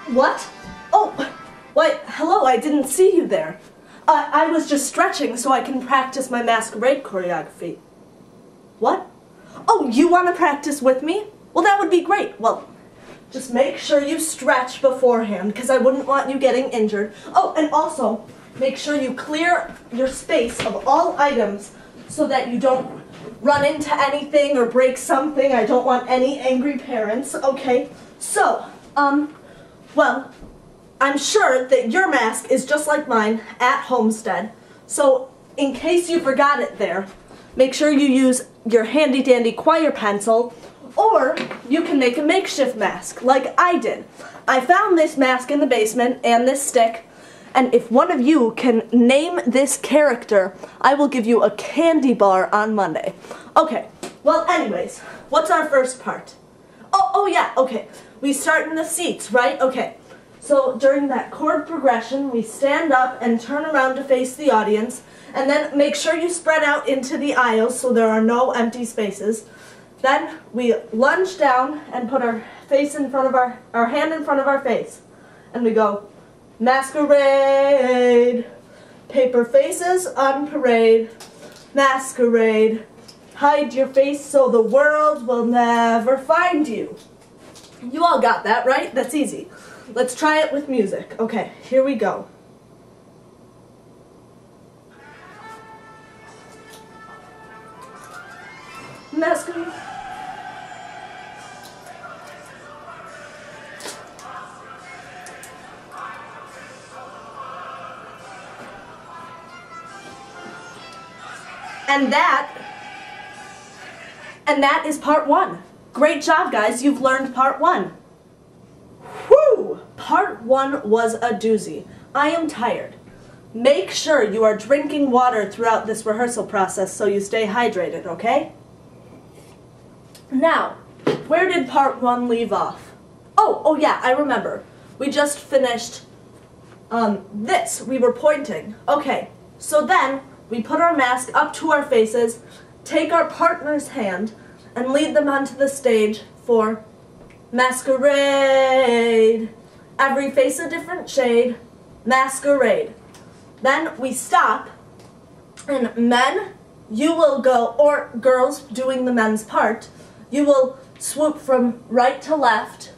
What? Oh, why, hello, I didn't see you there. I was just stretching so I can practice my Masquerade choreography. What? Oh, you want to practice with me? Well, that would be great. Well, just make sure you stretch beforehand because I wouldn't want you getting injured. Oh, and also, make sure you clear your space of all items so that you don't run into anything or break something. I don't want any angry parents, okay? So, well, I'm sure that your mask is just like mine at Homestead. So, in case you forgot it there, make sure you use your handy-dandy choir pencil, or you can make a makeshift mask, like I did. I found this mask in the basement and this stick, and if one of you can name this character, I will give you a candy bar on Monday. Okay, well anyways, what's our first part? Oh yeah, okay. We start in the seats, right? Okay. So during that chord progression, we stand up and turn around to face the audience, and then make sure you spread out into the aisles so there are no empty spaces. Then we lunge down and put our face in front of our hand in front of our face. And we go, Masquerade, paper faces on parade, masquerade, hide your face so the world will never find you. You all got that, right? That's easy. Let's try it with music. Okay, here we go. Masquerade. And that is part one. Great job, guys. You've learned part one. Whew! Part one was a doozy. I am tired. Make sure you are drinking water throughout this rehearsal process so you stay hydrated, okay? Now, where did part one leave off? Oh yeah, I remember. We just finished this. We were pointing. Okay, so then we put our mask up to our faces, take our partner's hand, and lead them onto the stage for Masquerade. Every face a different shade, Masquerade. Then we stop, and men, you will go, or girls doing the men's part, you will swoop from right to left,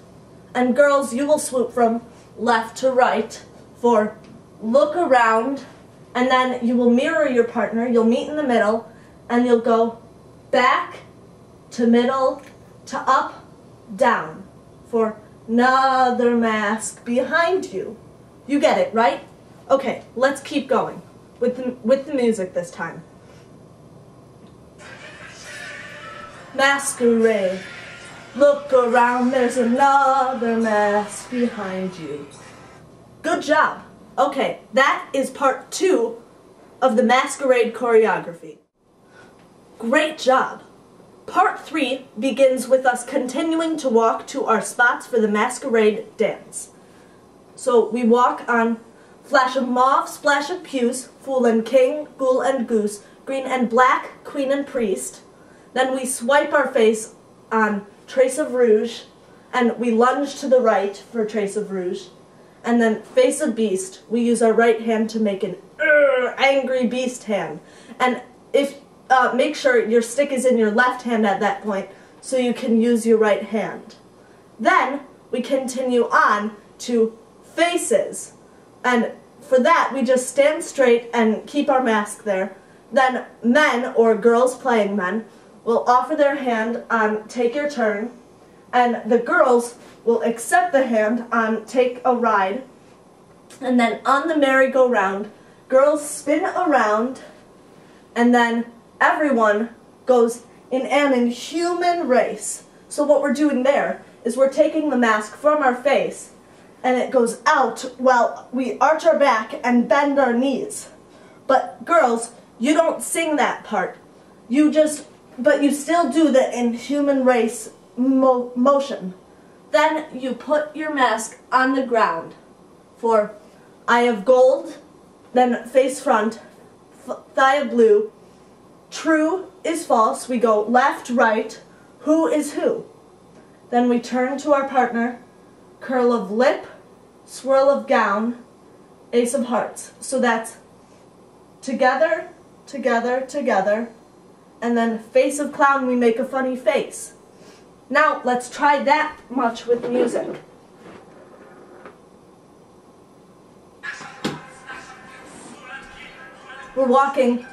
and girls, you will swoop from left to right for look around, and then you will mirror your partner, you'll meet in the middle, and you'll go back to middle to up, down for another mask behind you. You get it, right? Okay, let's keep going with the music this time. Masquerade, look around, there's another mask behind you. Good job. Okay, that is part two of the Masquerade choreography. Great job. Part 3 begins with us continuing to walk to our spots for the Masquerade dance. So we walk on flash of mauve, splash of puce, fool and king, ghoul and goose, green and black, queen and priest. Then we swipe our face on trace of rouge, and we lunge to the right for trace of rouge. And then face of beast, we use our right hand to make an angry beast hand. And if make sure your stick is in your left hand at that point so you can use your right hand. Then we continue on to faces, and for that we just stand straight and keep our mask there. Then men, or girls playing men, will offer their hand on take your turn, and the girls will accept the hand on take a ride. And then on the merry-go-round, girls spin around, and then everyone goes in an inhuman race. So what we're doing there is we're taking the mask from our face, and it goes out while we arch our back and bend our knees. But girls, you don't sing that part. But you still do the inhuman race motion. Then you put your mask on the ground for eye of gold, then face front, thigh of blue, true is false, we go left, right, who is who. Then we turn to our partner, curl of lip, swirl of gown, ace of hearts. So that's together, together, together, and then face of clown, we make a funny face. Now let's try that much with music. We're walking.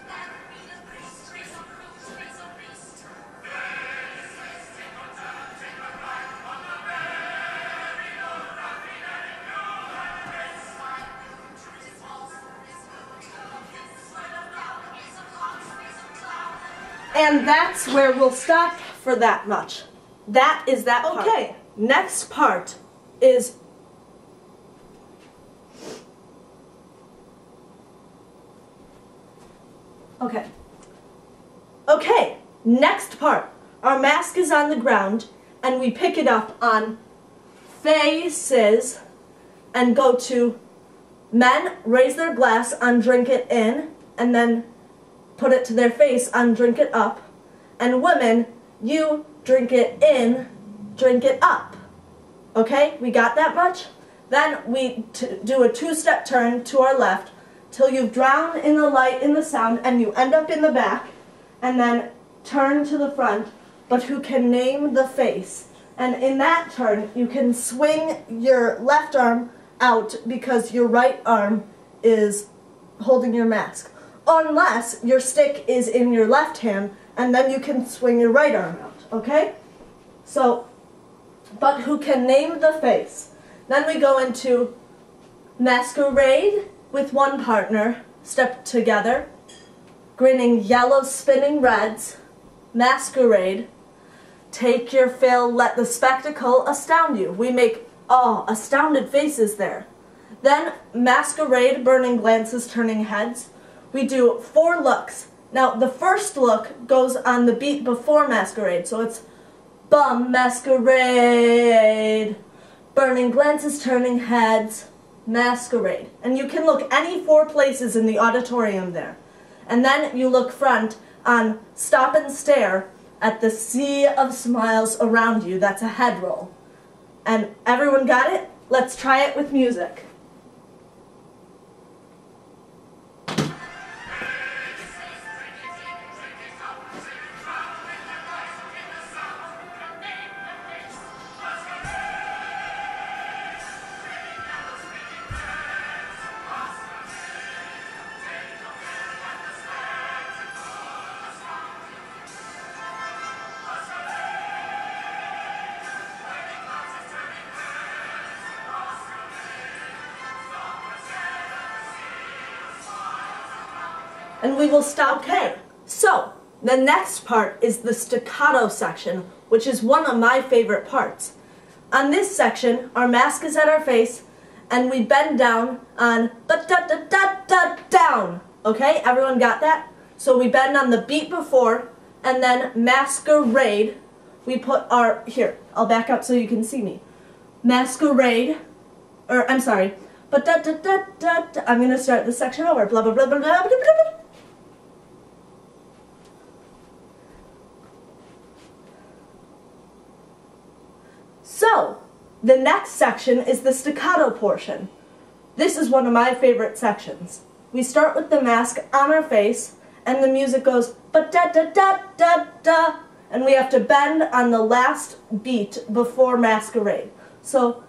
And that's where we'll stop for that much. That is that part. Okay, next part is Okay, next part. Our mask is on the ground and we pick it up on faces and go to men raise their glass on drink it in and then put it to their face on drink it up, and women, you drink it in, drink it up. Okay, we got that much? Then we do a two-step turn to our left till you've drowned in the light, in the sound, and you end up in the back, and then turn to the front, but who can name the face. And in that turn, you can swing your left arm out because your right arm is holding your mask. Unless your stick is in your left hand, and then you can swing your right arm out, okay? So, but who can name the face. Then we go into masquerade with one partner, step together, grinning yellow, spinning reds, masquerade, take your fill, let the spectacle astound you. We make, astounded faces there. Then masquerade, burning glances, turning heads. We do 4 looks. Now, the first look goes on the beat before masquerade, so it's bum, masquerade, burning glances, turning heads, masquerade. And you can look any 4 places in the auditorium there. And then you look front on stop and stare at the sea of smiles around you. That's a head roll. And everyone got it? Let's try it with music. And we will stop. Okay, so the next part is the staccato section, which is one of my favorite parts. On this section, our mask is at our face, and we bend down on down. Okay, everyone got that? So we bend on the beat before, and then masquerade. We put our, here, I'll back up so you can see me. Masquerade, or I'm sorry, I'm gonna start this section over. Blah blah blah blah blah blah blah. So, the next section is the staccato portion. This is one of my favorite sections. We start with the mask on our face, and the music goes ba-da-da-da-da-da, and we have to bend on the last beat before masquerade. So,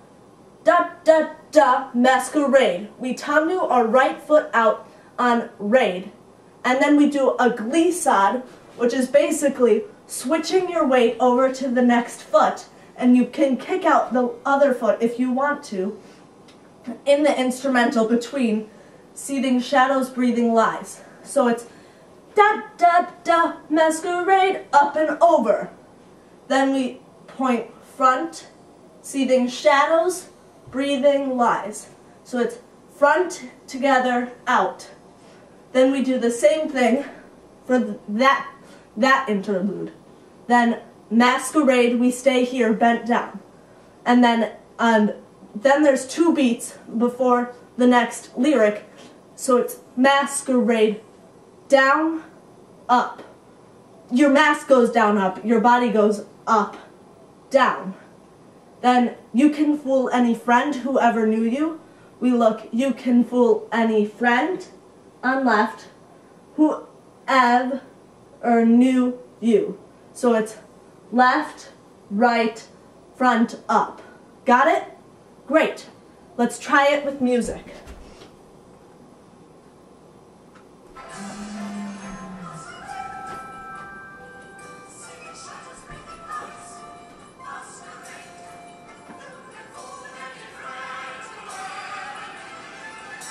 da-da-da, masquerade. We tongue our right foot out on raid, and then we do a glissade, which is basically switching your weight over to the next foot, and you can kick out the other foot if you want to in the instrumental between seething shadows, breathing lies. So it's da-da-da, masquerade, up and over. Then we point front, seething shadows, breathing lies. So it's front, together, out. Then we do the same thing for that interlude. Then masquerade, we stay here bent down. And then there's 2 beats before the next lyric. So it's masquerade, down, up. Your mask goes down, up. Your body goes up, down. Then you can fool any friend who ever knew you. We look, you can fool any friend on left who ever knew you. So it's left, right, front, up. Got it? Great. Let's try it with music.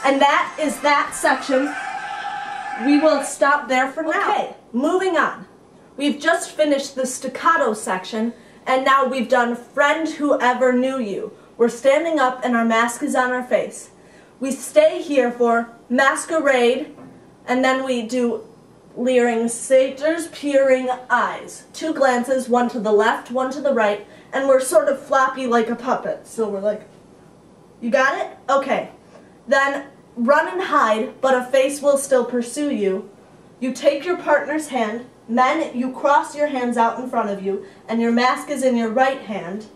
And that is that section. We will stop there for now. Okay, moving on. We've just finished the staccato section, and now we've done Friend Who Ever Knew You. We're standing up and our mask is on our face. We stay here for Masquerade, and then we do leering satyrs, peering eyes. 2 glances, one to the left, one to the right, and we're sort of floppy like a puppet. So we're like, you got it? Okay. Then run and hide, but a face will still pursue you. You take your partner's hand. Men, you cross your hands out in front of you, and your mask is in your right hand.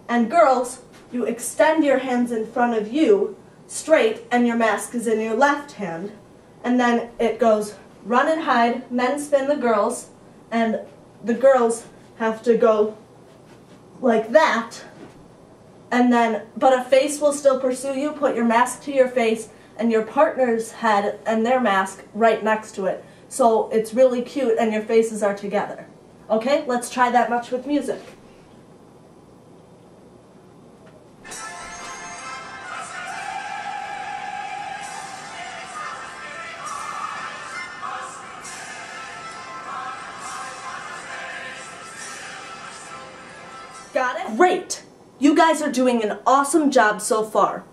And girls, you extend your hands in front of you, straight, and your mask is in your left hand. And then it goes run and hide, men spin the girls, and the girls have to go like that. And then, but a face will still pursue you. Put your mask to your face and your partner's head and their mask right next to it. So it's really cute and your faces are together. Okay, let's try that much with music. Got it? Great! You guys are doing an awesome job so far.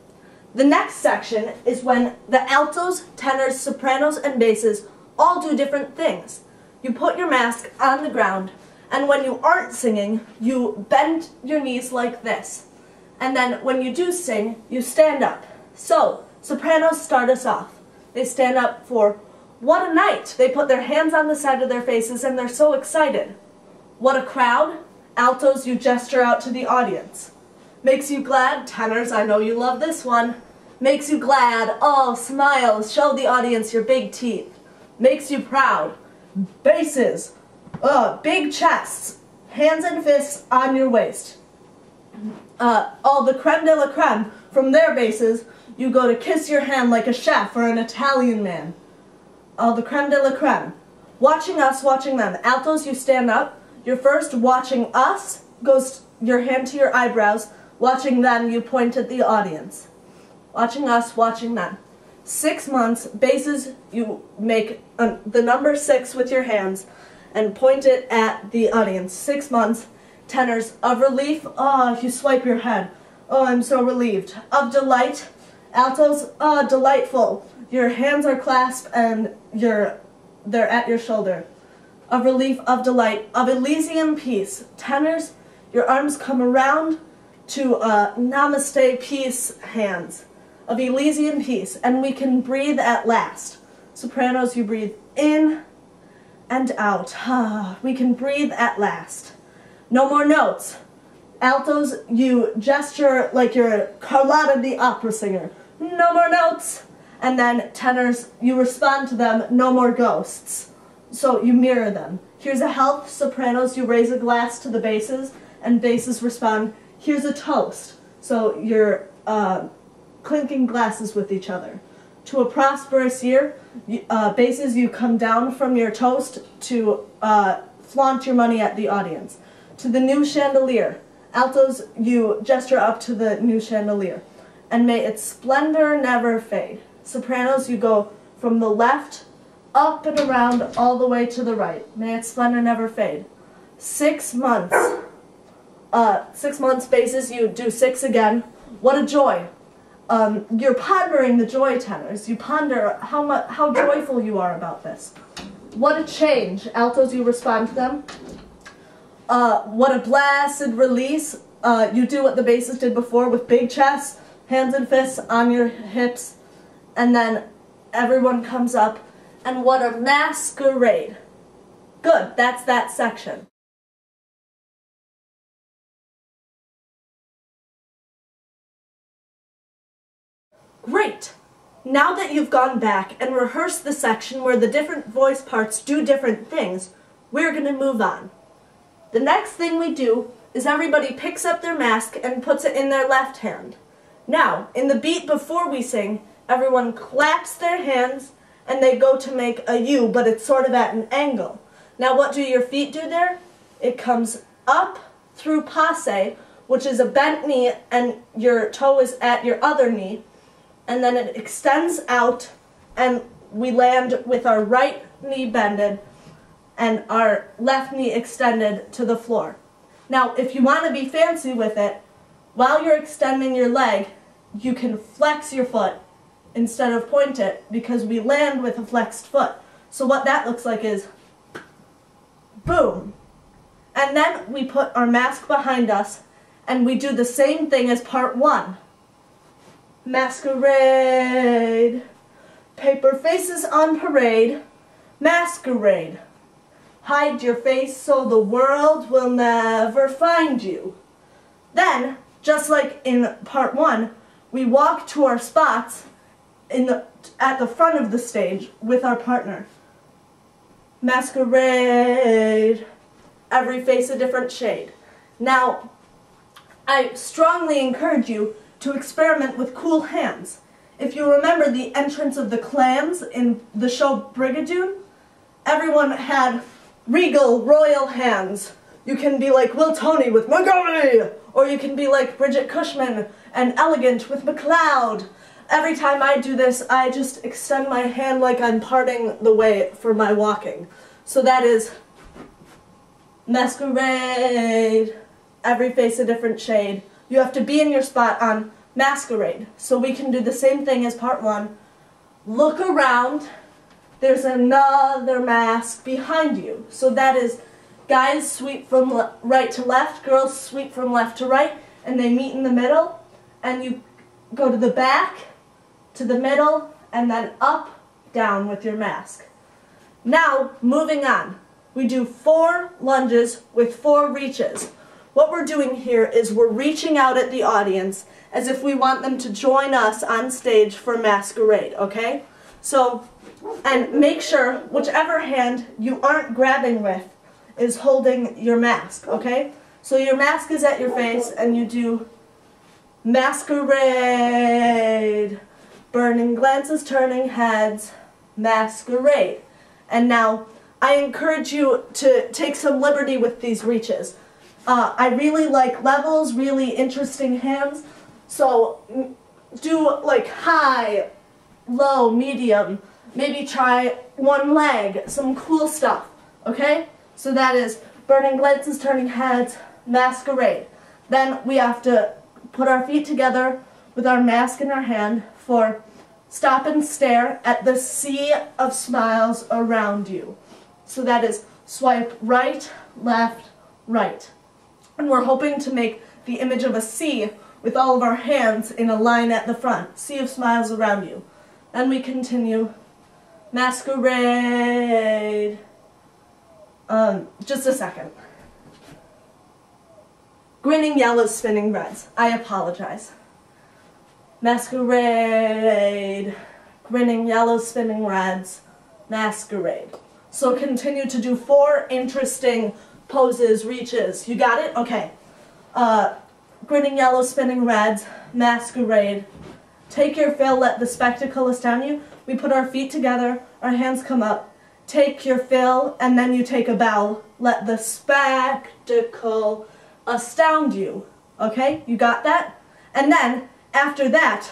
The next section is when the altos, tenors, sopranos, and basses all do different things. You put your mask on the ground, and when you aren't singing, you bend your knees like this. And then when you do sing, you stand up. So, sopranos start us off. They stand up for "What a Night!" They put their hands on the side of their faces and they're so excited. "What a Crowd!" Altos, you gesture out to the audience. "Makes you glad?" Tenors, I know you love this one. "Makes you glad?" Oh, smile, show the audience your big teeth. "Makes you proud?" Basses, big chests, hands and fists on your waist. All the creme de la creme, from their basses, you go to kiss your hand like a chef or an Italian man. All the creme de la creme. Watching us, watching them. Altos, you stand up. Your first watching us goes your hand to your eyebrows. Watching them, you point at the audience. Watching us, watching them. 6 months, basses, you make the number 6 with your hands and point it at the audience. 6 months. Tenors, of relief, oh, you swipe your head. Oh, I'm so relieved. Of delight. Altos, oh, delightful. Your hands are clasped and they're at your shoulder. Of relief, of delight. Of Elysian peace. Tenors, your arms come around to namaste peace hands. Of Elysian peace, and we can breathe at last. Sopranos, you breathe in and out. We can breathe at last. No more notes. Altos, you gesture like you're Carlotta the opera singer. No more notes. And then tenors, you respond to them, no more ghosts. So you mirror them. Here's a health. Sopranos, you raise a glass to the basses, and basses respond, here's a toast. So you're clinking glasses with each other. To a prosperous year, basses, you come down from your toast to flaunt your money at the audience. To the new chandelier. Altos, you gesture up to the new chandelier. And may its splendor never fade. Sopranos, you go from the left, up and around, all the way to the right. May its splendor never fade. 6 months. 6 months, basses, you do 6 again. What a joy. You're pondering the joy, tenors. You ponder how joyful you are about this. What a change. Altos, you respond to them. What a blessed release. You do what the basses did before with big chests, hands and fists on your hips, and then everyone comes up. And what a masquerade. Good, that's that section. Great! Now that you've gone back and rehearsed the section where the different voice parts do different things, we're going to move on. The next thing we do is everybody picks up their mask and puts it in their left hand. Now, in the beat before we sing, everyone claps their hands and they go to make a U, but it's sort of at an angle. Now what do your feet do there? It comes up through passe, which is a bent knee and your toe is at your other knee, and then it extends out and we land with our right knee bended and our left knee extended to the floor. Now, if you want to be fancy with it, while you're extending your leg, you can flex your foot instead of point it, because we land with a flexed foot. So what that looks like is boom. And then we put our mask behind us and we do the same thing as part one. Masquerade, paper faces on parade, masquerade. Hide your face so the world will never find you. Then, just like in part one, we walk to our spots at the front of the stage with our partner. Masquerade, every face a different shade. Now, I strongly encourage you to experiment with cool hands. If you remember the entrance of the clans in the show Brigadoon, everyone had regal, royal hands. You can be like Will Toney with Montgomery, or you can be like Bridget Cushman and elegant with McLeod. Every time I do this, I just extend my hand like I'm parting the way for my walking. So that is masquerade, every face a different shade. You have to be in your spot on masquerade. So we can do the same thing as part one. Look around. There's another mask behind you. So that is guys sweep from right to left, girls sweep from left to right, and they meet in the middle. And you go to the back, to the middle, and then up, down with your mask. Now, moving on. We do 4 lunges with 4 reaches. What we're doing here is we're reaching out at the audience as if we want them to join us on stage for masquerade, okay? So, and make sure whichever hand you aren't grabbing with is holding your mask, okay? So your mask is at your face and you do masquerade, burning glances, turning heads, masquerade. And now, I encourage you to take some liberty with these reaches. I really like levels, really interesting hands, so do like high, low, medium, maybe try one leg, some cool stuff, okay? So that is burning glances, turning heads, masquerade. Then we have to put our feet together with our mask in our hand for stop and stare at the sea of smiles around you. So that is swipe right, left, right. And we're hoping to make the image of a sea with all of our hands in a line at the front. Sea of smiles around you. Then we continue. Masquerade. Just a second. Grinning yellows, spinning reds. I apologize. Masquerade. Grinning yellows, spinning reds. Masquerade. So continue to do 4 interesting poses, reaches. You got it? Okay. Grinning yellow, spinning reds, masquerade. Take your fill, let the spectacle astound you. We put our feet together, our hands come up. Take your fill, and then you take a bow. Let the spectacle astound you. Okay? You got that? And then, after that,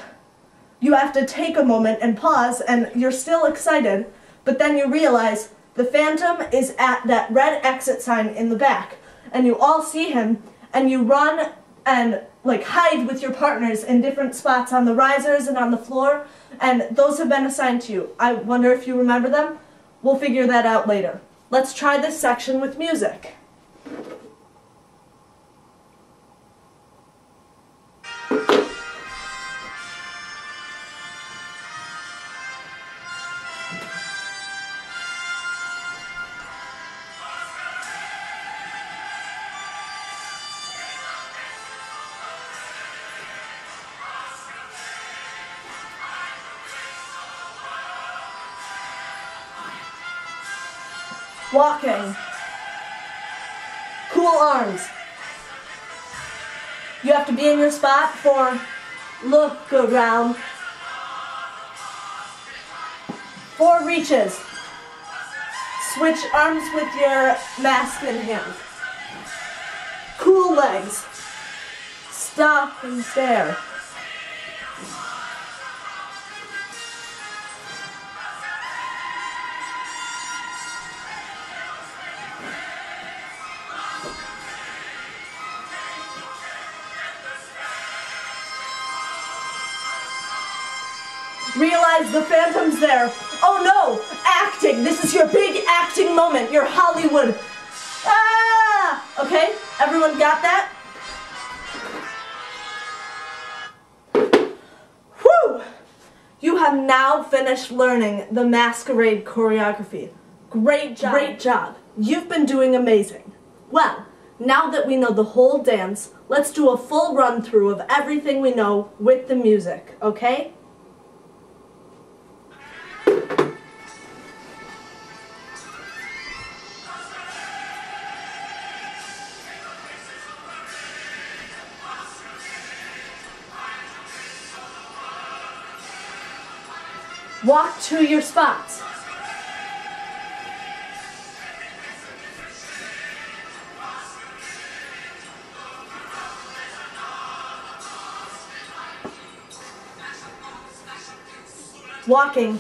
you have to take a moment and pause, and you're still excited, but then you realize the Phantom is at that red exit sign in the back, and you all see him, and you run and like hide with your partners in different spots on the risers and on the floor, and those have been assigned to you. I wonder if you remember them? We'll figure that out later. Let's try this section with music. Walking. Cool arms. You have to be in your spot for look around. 4 reaches. Switch arms with your mask in hand. Cool legs. Stop and stare. Realize the phantom's there. Oh no! Acting! This is your big acting moment. Your Hollywood. Ah! Okay? Everyone got that? Whew! You have now finished learning the Masquerade choreography. Great job. Great job. You've been doing amazing. Well, now that we know the whole dance, let's do a full run-through of everything we know with the music, okay? Walk to your spots. Walking.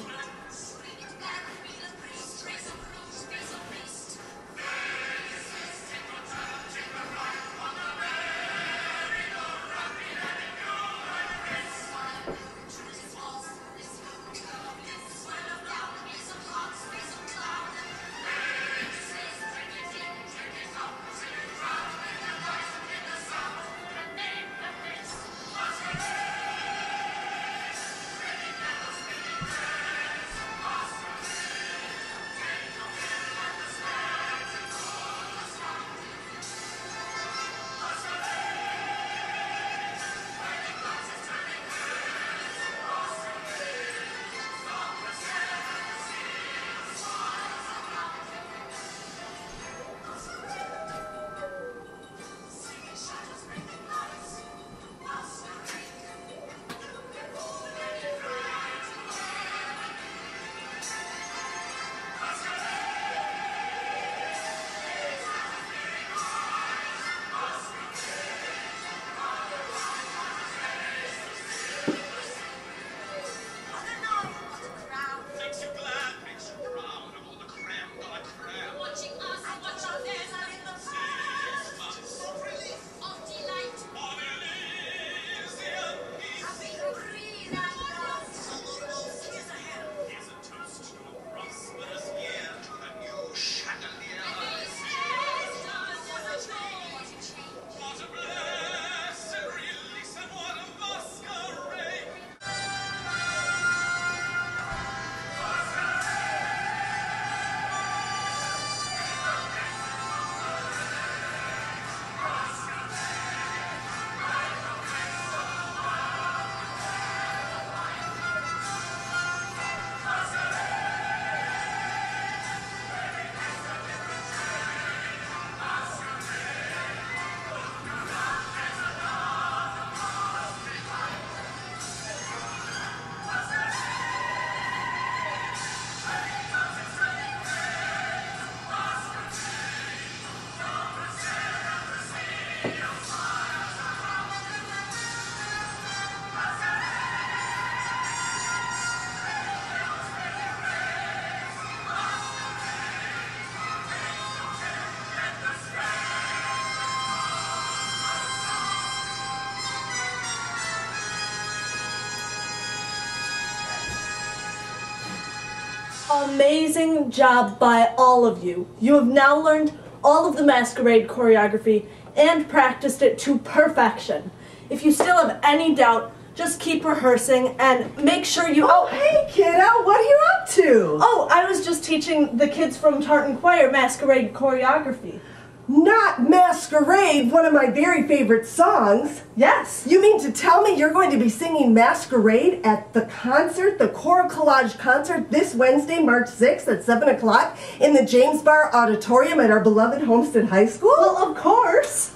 Amazing job by all of you. You have now learned all of the Masquerade choreography and practiced it to perfection. If you still have any doubt, just keep rehearsing and make sure you... Oh, hey kiddo, what are you up to? Oh, I was just teaching the kids from Tartan Choir Masquerade choreography. Not Masquerade, one of my very favorite songs. Yes. You mean to tell me you're going to be singing Masquerade at the concert, the Choral Collage concert, this Wednesday, March 6th at 7 o'clock in the James Barr Auditorium at our beloved Homestead High School? Well, of course.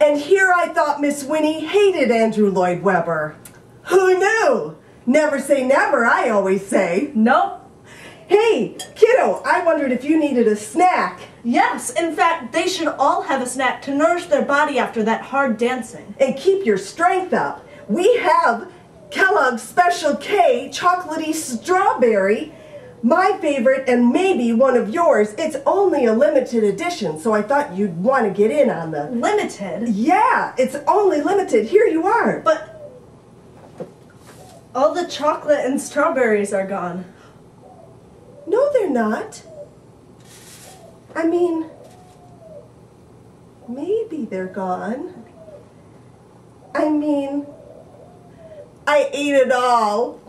And here I thought Miss Winnie hated Andrew Lloyd Webber. Who knew? Never say never, I always say. Nope. Hey, kiddo, I wondered if you needed a snack. Yes, in fact, they should all have a snack to nourish their body after that hard dancing. And keep your strength up. We have Kellogg's Special K Chocolatey Strawberry, my favorite and maybe one of yours. It's only a limited edition, so I thought you'd want to get in on the... Limited? Yeah, it's only limited. Here you are. But all the chocolate and strawberries are gone. No, they're not. I mean, maybe they're gone. I mean, I ate it all.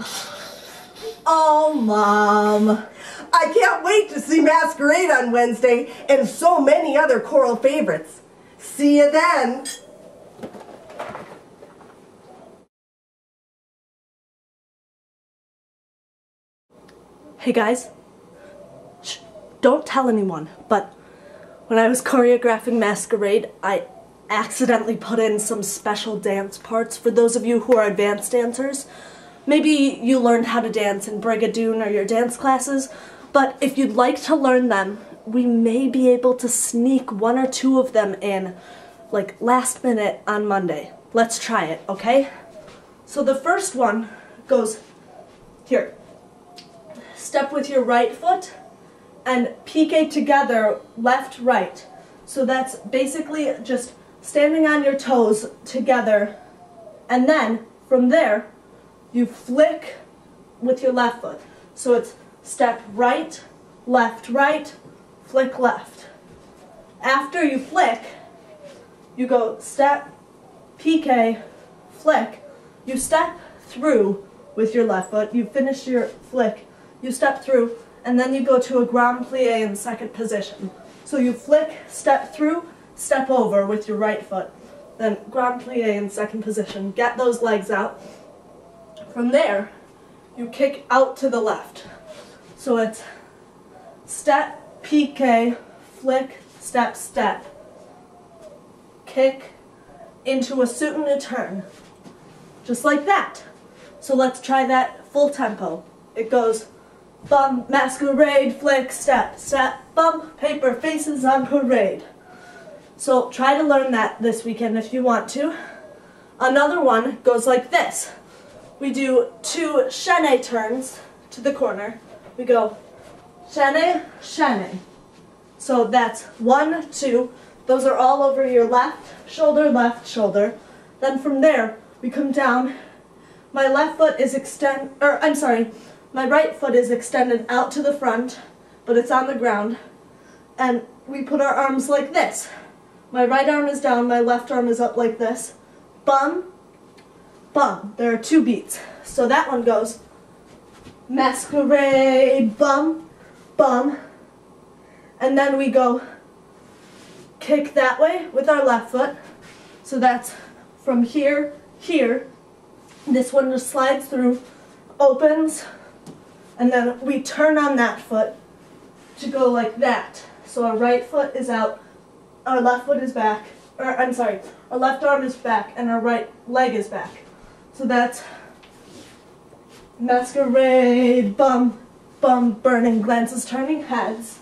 Oh, Mom. I can't wait to see Masquerade on Wednesday and so many other choral favorites. See you then. Hey guys, shh, don't tell anyone, but when I was choreographing Masquerade, I accidentally put in some special dance parts for those of you who are advanced dancers. Maybe you learned how to dance in Brigadoon or your dance classes, but if you'd like to learn them, we may be able to sneak one or two of them in, like last minute on Monday. Let's try it, okay? So the first one goes here. Step with your right foot and pique together, left, right. So that's basically just standing on your toes together, and then from there you flick with your left foot. So it's step right, flick left. After you flick, you go step, pique, flick. You step through with your left foot, you finish your flick, you step through, and then you go to a grand plie in second position. So you flick, step through, step over with your right foot, then grand plie in second position. Get those legs out. From there, you kick out to the left. So it's step, pique, flick, step, step. Kick into a soutenu turn. Just like that. So let's try that full tempo. It goes bump, masquerade, flick, step, step, bump, paper, faces on parade. So try to learn that this weekend if you want to. Another one goes like this. We do 2 chaîné turns to the corner. We go chaîné, chaîné. So that's 1, 2. Those are all over your left shoulder, left shoulder. Then from there, we come down. My left foot is my right foot is extended out to the front, but it's on the ground. And we put our arms like this. My right arm is down, my left arm is up like this. Bum, bum. There are 2 beats. So that one goes masquerade, bum, bum. And then we go kick that way with our left foot. So that's from here, here. This one just slides through, opens, and then we turn on that foot to go like that. So our right foot is out, our left foot is back, our left arm is back, and our right leg is back. So that's masquerade, bum, bum, burning, glances, turning heads.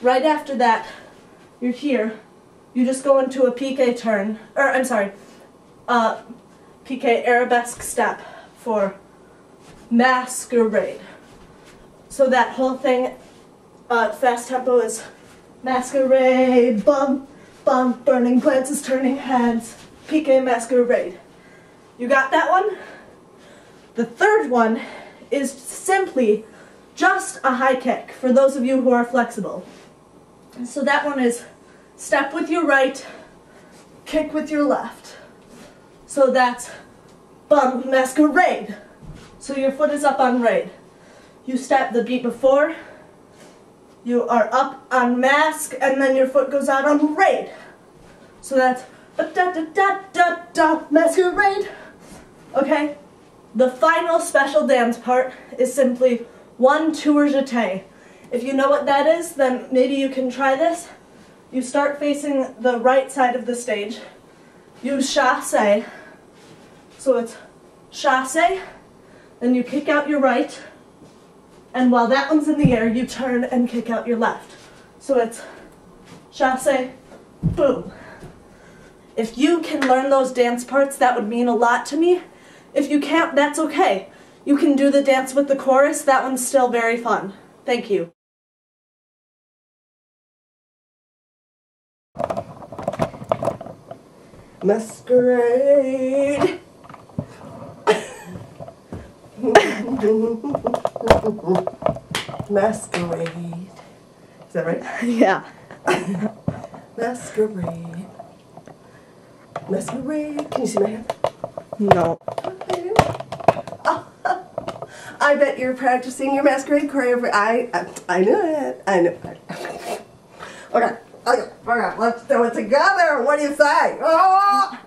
Right after that, you're here. You just go into a pique turn, pique arabesque step for masquerade. So that whole thing, fast tempo is masquerade, bum, bum, burning, glances, turning heads, pique masquerade. You got that one? The third one is simply just a high kick for those of you who are flexible. So that one is step with your right, kick with your left. So that's bum, masquerade. So your foot is up on raid. You step the beat before, You are up on mask, and then your foot goes out on raid. So that's da-da-da-da-da, masquerade. Okay? The final special dance part is simply 1 tour jeté. If you know what that is, then maybe you can try this. You start facing the right side of the stage. You chasse. So it's chasse, then you kick out your right, and while that one's in the air, you turn and kick out your left. So it's chasse, boom. If you can learn those dance parts, that would mean a lot to me. If you can't, that's okay. You can do the dance with the chorus. That one's still very fun. Thank you. Masquerade. Masquerade. Is that right? Yeah. Masquerade. Masquerade. Can you see my hand? No. Oh, I bet you're practicing your masquerade choreography. I knew it. I knew it. Okay, let's do it together. What do you say? Oh!